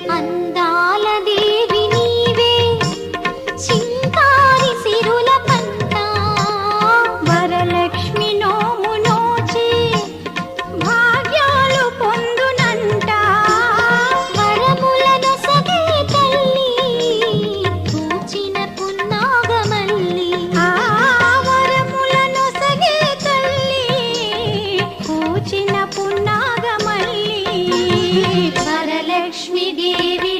అందాల దేవి నీవే చింకారి సిరుల పంట వరలక్ష్మి నోము నోచి భాగ్యాలు పొందునంట వరములను సగే తల్లి పూచిన పున్నాగమల్లి ఆ వరములను సగే తల్లి పూచిన పున్నాగమల్లి వరలక్ష్మి దేవి